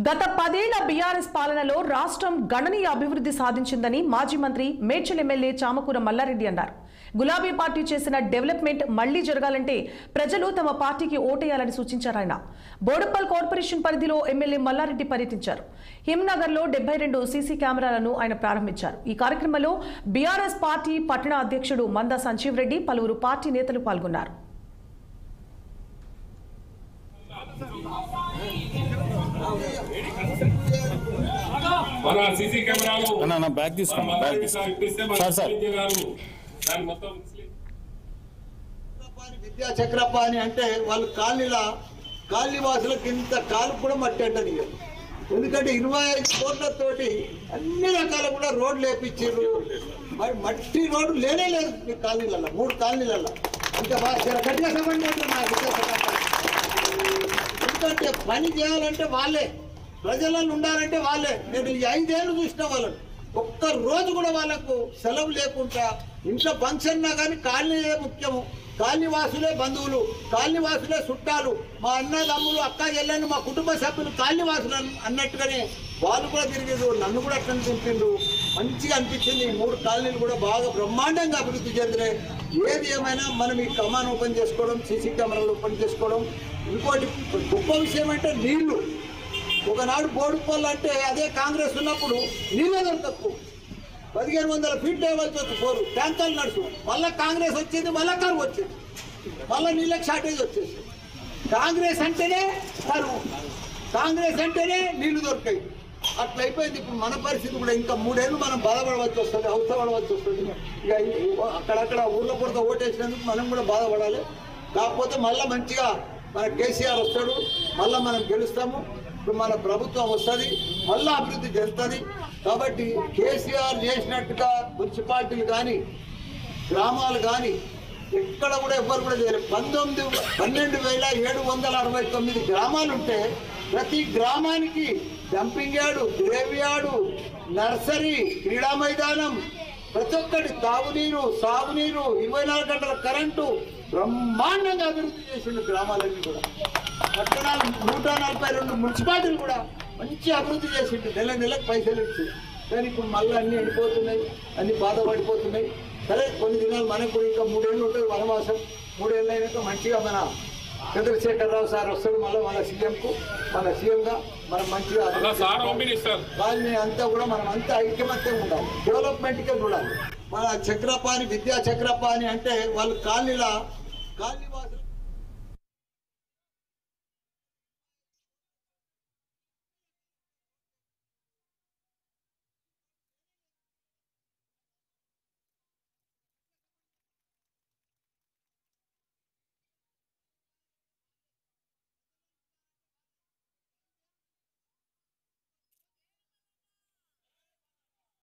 గత 10 ఏళ్ల బీఆర్ఎస్ పాలనలో రాష్ట్రం గణనీయ అభివృద్ధి సాధించిందని మాజీ మంత్రి మేడ్చల్ ఎమ్మెల్యే చామకూర మల్లారెడ్డి అన్నారు. గులాబీ పార్టీ చేసిన డెవలప్మెంట్ మళ్లీ జరగాలంటే ప్రజలు తమ పార్టీకి ఓటేయాలని సూచించారు. ఆయన బోడుప్పల్ కార్పొరేషన్ పరిధిలో ఎమ్మెల్యే మల్లారెడ్డి పర్యటించారు. హిమ్నగర్లో 72 సీసీ కెమెరాలను ఆయన ప్రారంభించారు. ఈ కార్యక్రమంలో బీఆర్ఎస్ పార్టీ పట్టణ అధ్యక్షుడు మందా సంజీవ్ రెడ్డి, పలువురు పార్టీ నేతలు పాల్గొన్నారు. మన సీసీ కెమెరాలు అన్న బ్యాక్ తీసుకోండి, బ్యాక్ తీసుకోండి సార్. సార్ దాని మొత్తం విద్యా చక్రప్ప అని అంటే వాళ్ళు కాలనీ వాసులకు ఇంత కాలు కూడా మట్టి అంటది. ఎందుకంటే 25 కోట్లతోటి అన్ని రకాల కూడా రోడ్లు వేపించారు. మరి మట్టి రోడ్డు లేనే లేదు మీ కాలనీలలో, 3 కాలనీలలో. ఇంకా గట్టిగా సంబంధం ఎందుకంటే పని చేయాలంటే వాళ్ళే, ప్రజలను ఉండాలంటే వాళ్ళే. నేను ఈ 5 ఏళ్ళు చూసిన వాళ్ళని ఒక్క రోజు కూడా వాళ్ళకు సెలవు లేకుండా ఇంట్లో ఫంక్షన్ కానీ కాలనీయే ముఖ్యము, కాలనీవాసులే బంధువులు, కాలనీవాసులే చుట్టాలు, మా అన్నదమ్ములు అక్క చెల్లెని మా కుటుంబ సభ్యులు కాలనీవాసులు అన్నట్టుగానే వాళ్ళు కూడా తిరిగిండ్రు. నన్ను కూడా అట్లా తింపిండ్రు. మంచిగా అనిపించింది. ఈ 3 కాలనీలు కూడా బాగా బ్రహ్మాండంగా అభివృద్ధి చెందినాయి. ఏది ఏమైనా మనం ఈ కమాన్ ఓపెన్ చేసుకోవడం, సీసీ కెమెరాలు ఓపెన్ చేసుకోవడం. ఇంకోటి గొప్ప విషయం అంటే నీళ్లు. ఒకనాడు బోడుపల్లి అంటే అదే కాంగ్రెస్ ఉన్నప్పుడు నీళ్ళ తక్కువ, 1500 ఫీట్ లేవల్సి వచ్చి పోరు ట్యాంకర్లు నడుచు. మళ్ళీ కాంగ్రెస్ వచ్చింది, మళ్ళీ కరువు వచ్చింది, మళ్ళీ నీళ్ళకి షార్టేజ్ వచ్చేసి. కాంగ్రెస్ అంటేనే కరువు, కాంగ్రెస్ అంటేనే నీళ్లు దొరికాయి. అట్లా అయిపోయింది. ఇప్పుడు మన పరిస్థితి కూడా ఇంకా 3 ఏళ్ళు మనం బాధపడవలసి వస్తుంది, అవసరపడవలసి వస్తుంది. ఇక అక్కడక్కడ ఊళ్ళో కూడా ఓటేసినందుకు మనం కూడా బాధపడాలి. కాకపోతే మళ్ళీ మంచిగా మన కేసీఆర్ వస్తాడు, మళ్ళీ మనం గెలుస్తాము. ఇప్పుడు మన ప్రభుత్వం వస్తుంది, మళ్ళీ అభివృద్ధి చెందుతుంది. కాబట్టి కేసీఆర్ చేసినట్టుగా మున్సిపాలిటీలు కానీ గ్రామాలు కానీ ఎక్కడ కూడా ఎవ్వరు కూడా చేయలేదు. 12,769 గ్రామాలు ఉంటే ప్రతి గ్రామానికి dumping yard, grave yard, nursery, క్రీడా మైదానం, ప్రతి ఒక్కటి తాగునీరు, సాగునీరు, 24 గంటల కరెంటు బ్రహ్మాండంగా అభివృద్ధి చేసిండు గ్రామాలన్నీ కూడా. పట్టణాలు 142 మున్సిపాలిటీలు కూడా మంచి అభివృద్ధి చేసిండు. నెలకు పైసలు ఇచ్చి. కానీ ఇప్పుడు మళ్ళీ అన్నీ వెళ్ళిపోతున్నాయి, అన్ని బాధపడిపోతున్నాయి. సరే కొన్ని దినాలు మనకు కూడా ఇంకా 3 ఏళ్ళు ఉంటుంది వనవాసం. 3 ఏళ్ళు అయినాక మంచిగా మన చంద్రశేఖరరావు సార్ వస్తాడు, మన సీఎంగా మనం మంచిగా కాలనీ అంతా కూడా మనం అంతా ఐక్యమత్యంగా ఉండాలి, డెవలప్మెంట్గా చూడాలి. మన చక్రపాణి విద్యా చక్రపాణి అంటే వాళ్ళు కాలనీవాసులు